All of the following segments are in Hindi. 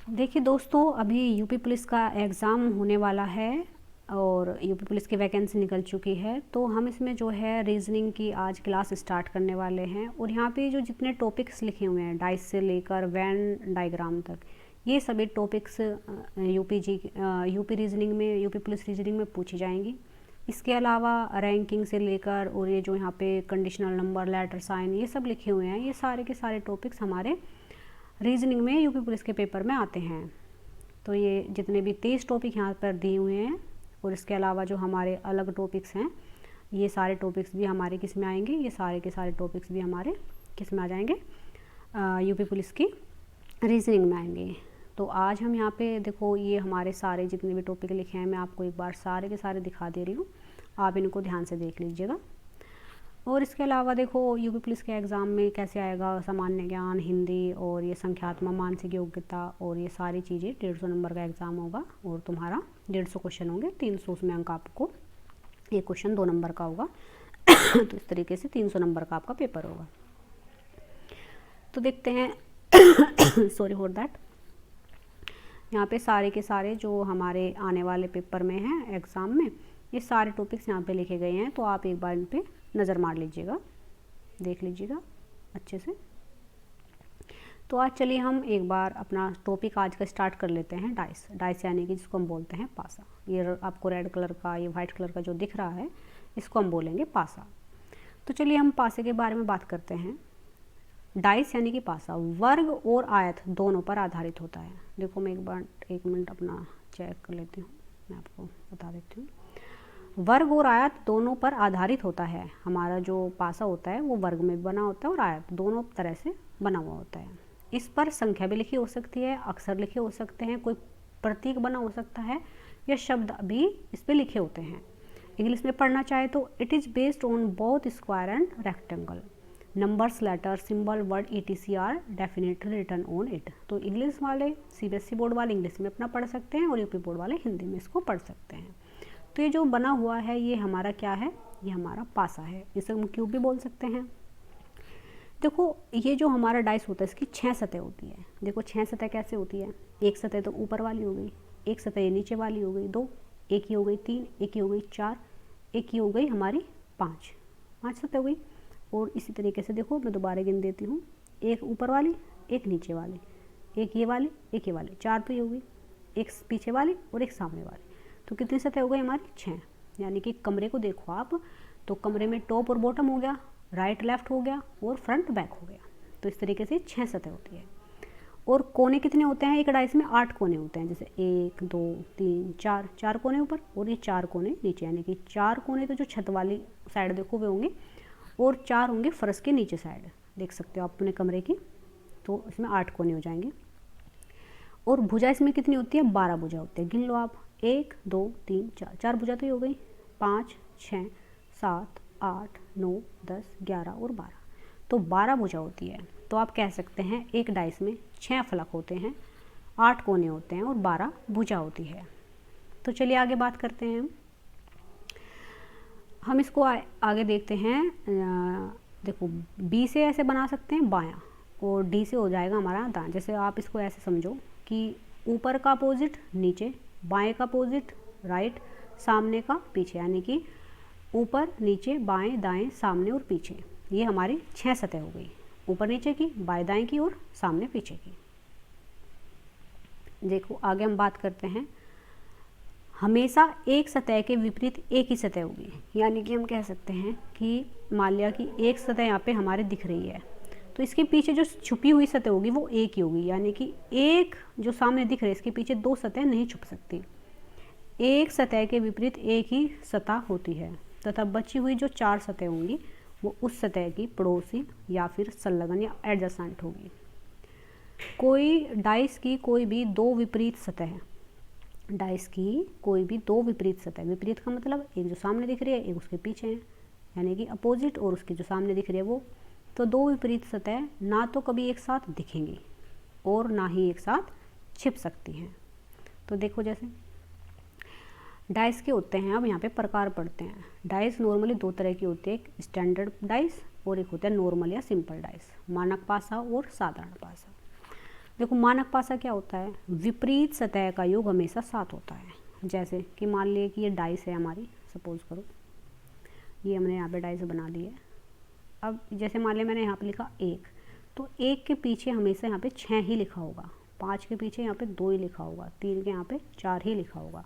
देखिए दोस्तों, अभी यूपी पुलिस का एग्ज़ाम होने वाला है और यूपी पुलिस की वैकेंसी निकल चुकी है। तो हम इसमें जो है रीजनिंग की आज क्लास स्टार्ट करने वाले हैं। और यहाँ पे जो जितने टॉपिक्स लिखे हुए हैं डाइस से लेकर वेन डायग्राम तक, ये सभी टॉपिक्स यूपी रीजनिंग में, यूपी पुलिस रीजनिंग में पूछी जाएंगी। इसके अलावा रैंकिंग से लेकर और ये जो यहाँ पे कंडीशनल नंबर, लेटर साइन, ये सब लिखे हुए हैं, ये सारे के सारे टॉपिक्स हमारे रीजनिंग में यूपी पुलिस के पेपर में आते हैं। तो ये जितने भी 23 टॉपिक यहाँ पर दिए हुए हैं और इसके अलावा जो हमारे अलग टॉपिक्स हैं, ये सारे टॉपिक्स भी हमारे किस में आएंगे, ये सारे के सारे टॉपिक्स भी हमारे किस में आ जाएंगे, यूपी पुलिस की रीजनिंग में आएंगे। तो आज हम यहाँ पे देखो, ये हमारे सारे जितने भी टॉपिक लिखे हैं मैं आपको एक बार सारे के सारे दिखा दे रही हूँ, आप इनको ध्यान से देख लीजिएगा। और इसके अलावा देखो यूपी पुलिस के एग्ज़ाम में कैसे आएगा, सामान्य ज्ञान, हिंदी और ये संख्यात्मक, मानसिक योग्यता और ये सारी चीज़ें। 150 नंबर का एग्ज़ाम होगा और तुम्हारा 150 क्वेश्चन होंगे, 300 उसमें अंक आपको, एक क्वेश्चन 2 नंबर का होगा। तो इस तरीके से 300 नंबर का आपका पेपर होगा। तो देखते हैं सॉरी फॉर दैट। यहाँ पे सारे के सारे जो हमारे आने वाले पेपर में हैं एग्ज़ाम में, ये सारे टॉपिक्स यहाँ पे लिखे गए हैं। तो आप एक बार इन पे नज़र मार लीजिएगा, देख लीजिएगा अच्छे से। तो आज चलिए हम एक बार अपना टॉपिक आज का स्टार्ट कर लेते हैं। डाइस यानी कि जिसको हम बोलते हैं पासा। ये आपको रेड कलर का, ये वाइट कलर का जो दिख रहा है, इसको हम बोलेंगे पासा। तो चलिए हम पासे के बारे में बात करते हैं। डाइस यानी कि पासा वर्ग और आयत दोनों पर आधारित होता है। देखो मैं एक मिनट अपना चेक कर लेती हूँ, मैं आपको बता देती हूँ। वर्ग और आयत दोनों पर आधारित होता है। हमारा जो पासा होता है वो वर्ग में बना होता है और आयत दोनों तरह से बना हुआ होता है। इस पर संख्या भी लिखी हो सकती है, अक्षर लिखे हो सकते हैं, कोई प्रतीक बना हो सकता है या शब्द भी इस पर लिखे होते हैं। इंग्लिश में पढ़ना चाहे तो it is based on both square and rectangle. Numbers, letter, symbol, word etc are definitely written on it. तो इंग्लिश वाले, CBSE बोर्ड वाले इंग्लिश में अपना पढ़ सकते हैं और यूपी बोर्ड वाले हिंदी में इसको पढ़ सकते हैं। तो ये जो बना हुआ है ये हमारा क्या है, ये हमारा पासा है। इसे हम क्यूब भी बोल सकते हैं। देखो ये जो हमारा डाइस होता है इसकी 6 सतह होती है। देखो 6 सतह कैसे होती है, एक सतह तो ऊपर वाली हो गई, एक सतह ये नीचे वाली हो गई 2, एक ही हो गई 3, एक ही हो गई 4, एक ही हो गई हमारी 5 सतह हो गई। और इसी तरीके से देखो मैं दोबारा गिन देती हूँ, एक ऊपर वाली, एक नीचे वाली, एक ये वाली, एक ये वाली, 4 तो ये हो गई, एक पीछे वाली और एक सामने वाली। तो कितनी सतह हो गई हमारी, 6। यानी कि कमरे को देखो आप, तो कमरे में टॉप और बॉटम हो गया, राइट लेफ्ट हो गया और फ्रंट बैक हो गया। तो इस तरीके से 6 सतह होती है। और कोने कितने होते हैं एक डाइस में, 8 कोने होते हैं। जैसे 1 2 3 4, 4 कोने ऊपर और ये 4 कोने नीचे। यानी कि 4 कोने तो जो छत वाली साइड देखो वे होंगे और 4 होंगे फर्श के नीचे साइड, देख सकते हो आप अपने कमरे की। तो इसमें 8 कोने हो जाएंगे। और भुजा इसमें कितनी होती है, 12 भुजा होती है। गिन लो आप, 1 2 3 4, 4 भुजा तो ये हो गई, 5 6 7 8 9 10 11 और 12। तो 12 भुजा होती है। तो आप कह सकते हैं एक डाइस में 6 फलक होते हैं, 8 कोने होते हैं और 12 भुजा होती है। तो चलिए आगे बात करते हैं। हम इसको आगे देखते हैं। देखो बी से ऐसे बना सकते हैं बायां और डी से हो जाएगा हमारा दायां। जैसे आप इसको ऐसे समझो कि ऊपर का अपोजिट नीचे, बाएं का अपोजिट राइट, सामने का पीछे। यानी कि ऊपर नीचे बाएं दाएं सामने और पीछे, ये हमारी 6 सतह हो गई। ऊपर नीचे की, बाएं दाएं की और सामने पीछे की। देखो आगे हम बात करते हैं। हमेशा एक सतह के विपरीत एक ही सतह होगी। यानी कि हम कह सकते हैं कि मान लिया कि एक सतह यहाँ पे हमारे दिख रही है, तो इसके पीछे जो छुपी हुई सतह होगी वो एक ही होगी। यानी कि एक जो सामने दिख रही है इसके पीछे 2 सतह नहीं छुप सकती। एक सतह के विपरीत एक ही सतह होती है तथा बची हुई जो 4 सतह होंगी वो उस सतह की पड़ोसी या फिर संलग्न या एडजेसेंट होगी। कोई डाइस की कोई भी 2 विपरीत सतह, डाइस की कोई भी 2 विपरीत सतह, विपरीत का मतलब एक जो सामने दिख रही है एक उसके पीछे है, यानी कि अपोजिट और उसकी जो सामने दिख रही है वो। तो 2 विपरीत सतह ना तो कभी एक साथ दिखेंगी और ना ही एक साथ छिप सकती हैं। तो देखो जैसे डाइस के होते हैं, अब यहाँ पे प्रकार पढ़ते हैं। डाइस नॉर्मली 2 तरह की होती है, एक स्टैंडर्ड डाइस और एक होता है नॉर्मल या सिंपल डाइस, मानक पासा और साधारण पासा। देखो मानक पासा क्या होता है, विपरीत सतह का योग हमेशा 7 होता है। जैसे कि मान लिए कि ये डाइस है हमारी, सपोज करो ये हमने यहाँ पे डाइस बना ली है। अब जैसे मान लिया मैंने यहाँ पे लिखा 1, तो 1 के पीछे हमेशा यहाँ पे 6 ही लिखा होगा, 5 के पीछे यहाँ पे 2 ही लिखा होगा, 3 के यहाँ पे 4 ही लिखा होगा,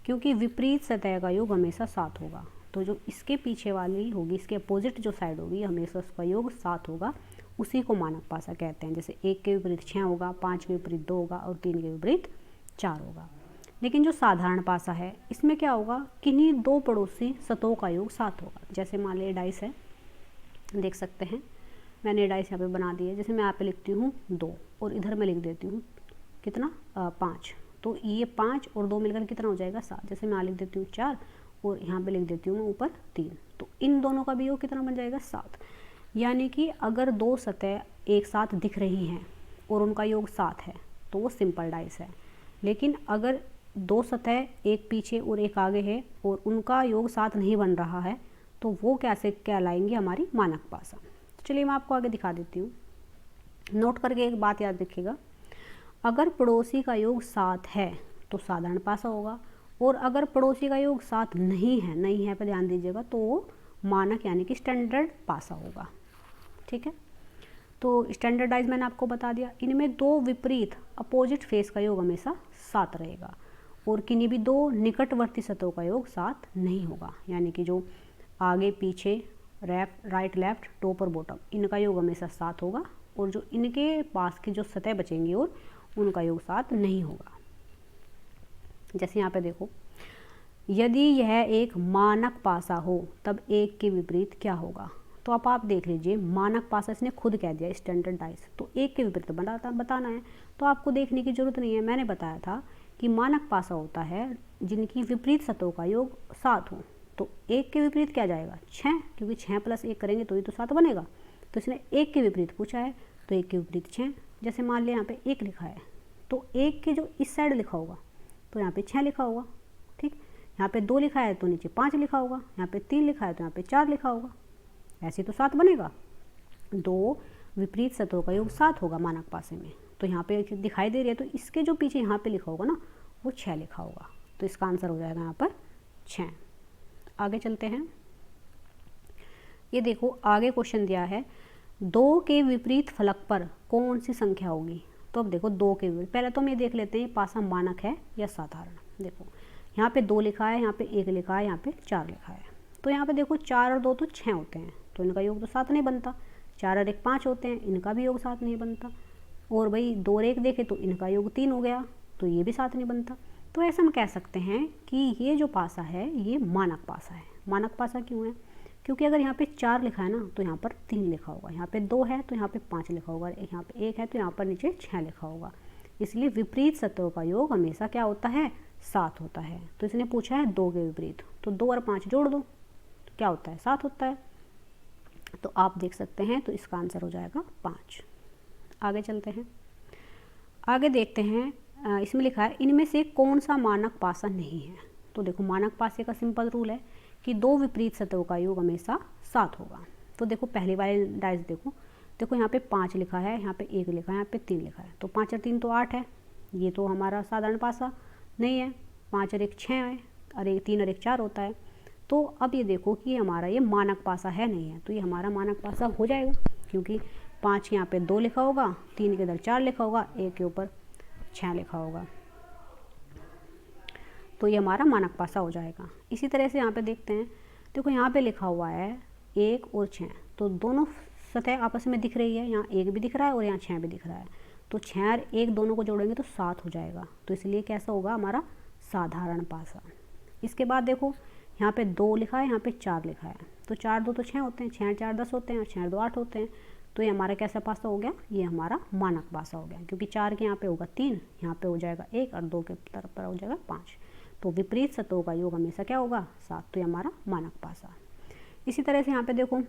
क्योंकि विपरीत सतह का योग हमेशा 7 होगा। तो जो इसके पीछे वाली होगी, इसके अपोजिट जो साइड होगी, हमेशा उसका योग 7 होगा, उसी को मानक पासा कहते हैं। जैसे 1 के विपरीत 6 होगा, 5 के विपरीत 2 होगा और 3 के विपरीत 4 होगा। लेकिन जो साधारण पासा है, इसमें क्या होगा, किन्हीं दो पड़ोसी सतहों का योग 7 होगा। जैसे मान लीजिए डाइस है, देख सकते हैं मैंने डाइस यहाँ पे बना दी है। जैसे मैं यहाँ पे लिखती हूँ 2 और इधर मैं लिख देती हूँ कितना 5, तो ये 5 और 2 मिलकर कितना हो जाएगा 7। जैसे मैं यहाँ लिख देती हूँ 4 और यहाँ पे लिख देती हूँ मैं ऊपर 3, तो इन दोनों का भी योग कितना बन जाएगा 7। यानी कि अगर दो सतह एक साथ दिख रही हैं और उनका योग 7 है तो वो सिंपल डाइस है। लेकिन अगर दो सतह एक पीछे और एक आगे है और उनका योग 7 नहीं बन रहा है तो वो कैसे कहलाएंगे, हमारी मानक पासा। तो चलिए मैं आपको आगे दिखा देती हूँ। नोट करके एक बात याद रखिएगा, अगर पड़ोसी का योग 7 है तो साधारण पासा होगा, और अगर पड़ोसी का योग 7 नहीं है पर ध्यान दीजिएगा, तो वो मानक यानी कि स्टैंडर्ड पासा होगा। ठीक है, तो स्टैंडर्डाइज मैंने आपको बता दिया। इनमें दो विपरीत अपोजिट फेस का योग हमेशा 7 रहेगा और किन्हीं भी दो निकटवर्ती सतहों का योग 7 नहीं होगा। यानी कि जो आगे पीछे राइट लेफ्ट टॉप और बॉटम, इनका योग हमेशा 7 होगा, और जो इनके पास की जो सतह बचेंगी और उनका योग 7 नहीं होगा। जैसे यहाँ पे देखो, यदि यह एक मानक पासा हो तब 1 के विपरीत क्या होगा। तो अब आप देख लीजिए, मानक पासा इसने खुद कह दिया स्टैंडर्डाइज, तो 1 के विपरीत बताना है, तो आपको देखने की जरूरत नहीं है। मैंने बताया था कि मानक पासा होता है जिनकी विपरीत सतहों का योग 7 हो। तो 1 के विपरीत क्या जाएगा 6, क्योंकि 6 + 1 करेंगे तो ही तो 7 बनेगा। तो इसने 1 के विपरीत पूछा है, तो 1 के विपरीत 6। जैसे मान लिया यहाँ पे 1 लिखा है, तो 1 के जो इस साइड लिखा होगा तो यहाँ पे 6 लिखा होगा। ठीक, यहाँ पे 2 लिखा है तो नीचे 5 लिखा होगा, यहाँ पे 3 लिखा है तो यहाँ पे 4 लिखा होगा, ऐसे तो 7 बनेगा। दो विपरीत सतहों का योग 7 होगा मानक पासे में। तो यहाँ पे दिखाई दे रही है, तो इसके जो पीछे यहाँ पे लिखा होगा ना, वो 6 लिखा होगा, तो इसका आंसर हो जाएगा यहाँ पर 6। आगे चलते हैं। ये देखो आगे क्वेश्चन दिया है, 2 के विपरीत फलक पर कौन सी संख्या होगी। तो अब देखो 2 के विपरीत, पहले तो हम ये देख लेते हैं पासा मानक है या साधारण। देखो यहाँ पे 2 लिखा है, यहाँ पे 1 लिखा है, यहाँ पे 4 लिखा है। तो यहाँ पे देखो 4 और 2 तो 6 होते हैं, तो इनका योग तो 7 नहीं बनता। 4 और 1 5 होते हैं, इनका भी योग 7 नहीं बनता। और भाई 2 और 1 देखे तो इनका योग 3 हो गया, तो ये भी 7 नहीं बनता। तो ऐसा हम कह सकते हैं कि ये जो पासा है ये मानक पासा है। मानक पासा क्यों है, क्योंकि अगर यहाँ पे 4 लिखा है ना तो यहाँ पर 3 लिखा होगा, यहाँ पे 2 है तो यहाँ पे 5 लिखा होगा, यहाँ पे 1 है तो यहाँ पर नीचे 6 लिखा होगा। इसलिए विपरीत सतहों का योग हमेशा क्या होता है 7 होता है। तो इसने पूछा है 2 के विपरीत, तो 2 और 5 जोड़ दो तो क्या होता है 7 होता है। तो आप देख सकते हैं, तो इसका आंसर हो जाएगा 5। आगे चलते हैं, आगे देखते हैं। इसमें लिखा है इनमें से कौन सा मानक पासा नहीं है। तो देखो मानक पासे का सिंपल रूल है कि दो विपरीत सतहों का योग हमेशा 7 होगा। तो देखो पहली वाली डाइस देखो यहाँ पे 5 लिखा है, यहाँ पे 1 लिखा है, यहाँ पे 3 लिखा है, तो 5 और 3 तो 8 है, ये तो हमारा साधारण पासा नहीं है। 5 और 1 6 है, और 3 और 1 4 होता है। तो अब ये देखो कि हमारा ये मानक पासा है नहीं है, तो ये हमारा मानक पासा हो जाएगा, क्योंकि 5 यहाँ पे 2 लिखा होगा, 3 के इधर 4 लिखा होगा, 1 के ऊपर 6 लिखा होगा, तो ये हमारा मानक पासा हो जाएगा। इसी तरह से यहाँ पे देखते हैं, देखो यहाँ पे लिखा हुआ है 1 और 6, तो दोनों सतह आपस में दिख रही है, यहाँ 1 भी दिख रहा है और यहाँ 6 भी दिख रहा है, तो 6 और 1 दोनों को जोड़ेंगे तो 7 हो जाएगा। तो इसलिए कैसा होगा हमारा साधारण पासा। इसके बाद देखो यहाँ पे 2 लिखा है, यहाँ पे 4 लिखा है, तो 4 2 तो 6 होते हैं, 6 और 4 10 होते हैं, और 6 और 2 8 होते हैं। तो ये हमारा कैसा पासा हो गया, ये हमारा मानक पासा हो गया, क्योंकि 4 के यहाँ पे होगा 3, यहाँ पे हो जाएगा 1 और 2 के तरफ पर हो जाएगा 5। तो विपरीत सतहों का योग हमेशा क्या होगा 7, तो ये हमारा मानक पासा। इसी तरह से यहाँ पे देखो,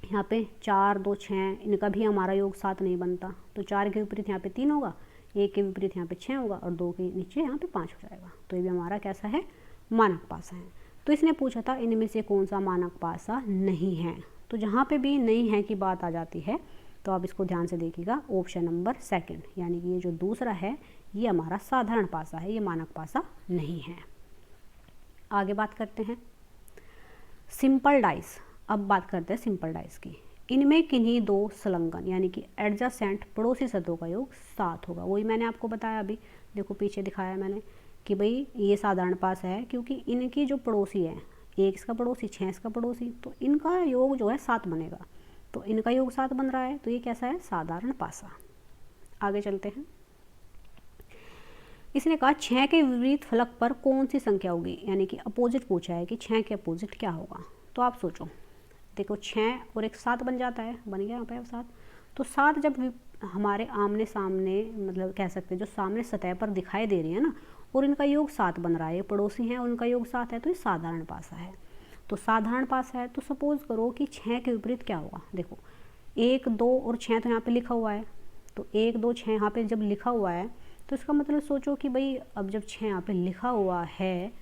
यहाँ पे 4 2 6, इनका भी हमारा योग 7 नहीं बनता, तो 4 के विपरीत यहाँ पे 3 होगा, 1 के विपरीत यहाँ पे 6 होगा, और 2 के नीचे यहाँ पे 5 हो जाएगा। तो ये भी हमारा कैसा है मानक पासा है। तो इसने पूछा था इनमें से कौन सा मानक पासा नहीं है। तो जहाँ पे भी नहीं है की बात आ जाती है तो आप इसको ध्यान से देखिएगा, ऑप्शन नंबर सेकंड, यानी कि ये जो दूसरा है ये हमारा साधारण पासा है, ये मानक पासा नहीं है। आगे बात करते हैं सिंपल डाइस। अब बात करते हैं सिंपल डाइस की। इनमें किन्हीं दो संलग्न यानी कि एडजेसेंट पड़ोसी सतहों का योग 7 होगा। वही मैंने आपको बताया अभी, देखो पीछे दिखाया मैंने कि भाई ये साधारण पास है क्योंकि इनकी जो पड़ोसी है, 1 इसका पड़ोसी 6 इसका पड़ोसी, तो इनका योग जो है 7 बनेगा। तो इनका योग 7 बन रहा है, तो ये कैसा है, साधारण पासा। आगे चलते हैं। इसने कहा 6 के विपरीत फलक पर कौन सी संख्या होगी, यानी कि अपोजिट पूछा है कि 6 के अपोजिट क्या होगा। तो आप सोचो, देखो 6 और एक 7 बन जाता है, बन गया यहाँ पे 7। तो 7 जब हमारे आमने सामने, मतलब कह सकते हैं जो सामने सतह पर दिखाई दे रही है ना, और इनका योग 7 बन रहा है, ये पड़ोसी हैं उनका योग 7 है, तो ये साधारण पासा है। तो साधारण पासा है, तो सपोज करो कि 6 के विपरीत क्या होगा। देखो 1 2 और 6 तो यहाँ पे लिखा हुआ है, तो 1 2 6 यहाँ पे जब लिखा हुआ है तो इसका मतलब सोचो कि भाई अब जब 6 यहाँ पे लिखा हुआ है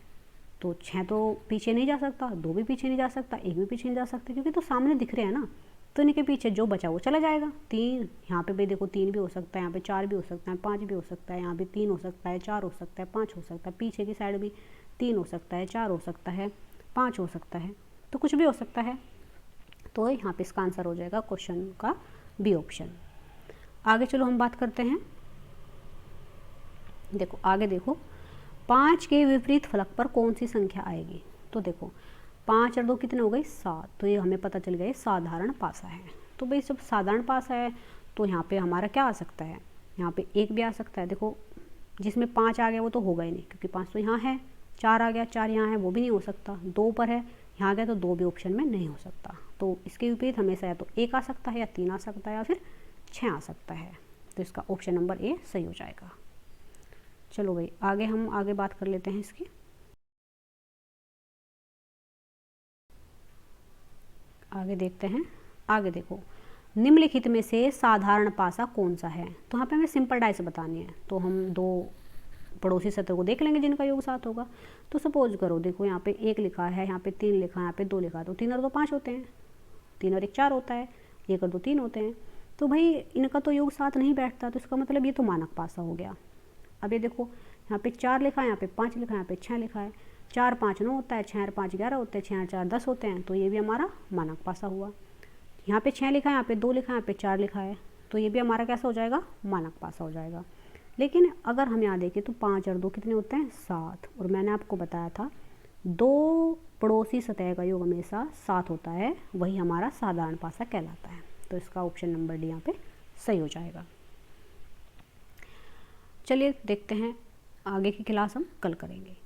तो 6 तो पीछे नहीं जा सकता, 2 भी पीछे नहीं जा सकता, 1 भी पीछे नहीं जा सकता, क्योंकि तो सामने दिख रहे हैं ना। तो इनके पीछे जो बचा वो चला जाएगा। 3 यहाँ पे भाई देखो 3 भी हो सकता है, यहाँ पे 4 भी हो सकता है, 5 भी हो सकता है, यहाँ पे 3 हो सकता है, 4 हो सकता है, 5 हो सकता है, पीछे की साइड भी 3 हो सकता है, 4 हो सकता है, 5 हो सकता है, तो कुछ भी हो सकता है। तो यहाँ पे इसका आंसर हो जाएगा क्वेश्चन का बी ऑप्शन। आगे चलो हम बात करते हैं। देखो आगे देखो, 5 के विपरीत फलक पर कौन सी संख्या आएगी। तो देखो 5 और 2 कितने हो गए, 7, तो ये हमें पता चल गया साधारण पासा है। तो भाई जब साधारण पासा है तो यहाँ पे हमारा क्या आ सकता है, यहाँ पे 1 भी आ सकता है। देखो जिसमें 5 आ गया वो तो होगा ही नहीं, क्योंकि 5 तो यहाँ है, 4 आ गया, 4 यहाँ है, वो भी नहीं हो सकता। 2 पर है, यहाँ गया, तो 2 भी ऑप्शन में नहीं हो सकता। तो इसके विपरीत हमेशा या तो 1 आ सकता है, या 3 आ सकता है, या फिर 6 आ सकता है। तो इसका ऑप्शन नंबर ए सही हो जाएगा। चलो भाई आगे हम आगे बात कर लेते हैं इसकी। आगे देखते हैं। आगे देखो, निम्नलिखित में से साधारण पासा कौन सा है। तो यहाँ पे हमें सिंपल डाइस बतानी है, तो हम 2 पड़ोसी सतह को देख लेंगे जिनका योग 7 होगा। तो सपोज करो, देखो यहाँ पे 1 लिखा है, यहाँ पे 3 लिखा है, यहाँ पे 2 लिखा है, तो 3 और 2 5 होते हैं, 3 और 1 4 होता है, 1 और 2 3 होते हैं। तो भाई इनका तो योग 7 नहीं बैठता, तो इसका मतलब ये तो मानक पासा हो गया। अब ये देखो यहाँ पे 4 लिखा है, यहाँ पे 5 लिखा है, यहाँ पे 6 लिखा है, 4 5 9 होता है, 6 और 5 11 होते हैं, 6 और 4 10 होते हैं, तो ये भी हमारा मानक पासा हुआ। यहाँ पे 6 लिखा है, यहाँ पे 2 लिखा है, यहाँ पे 4 लिखा है, तो ये भी हमारा कैसा हो जाएगा, मानक पासा हो जाएगा। लेकिन अगर हम यहाँ देखें तो 5 और 2 कितने होते हैं, 7, और मैंने आपको बताया था 2 पड़ोसी सतह का योग हमेशा 7 होता है, वही हमारा साधारण पासा कहलाता है। तो इसका ऑप्शन नंबर डी यहाँ पे सही हो जाएगा। चलिए देखते हैं, आगे की क्लास हम कल करेंगे।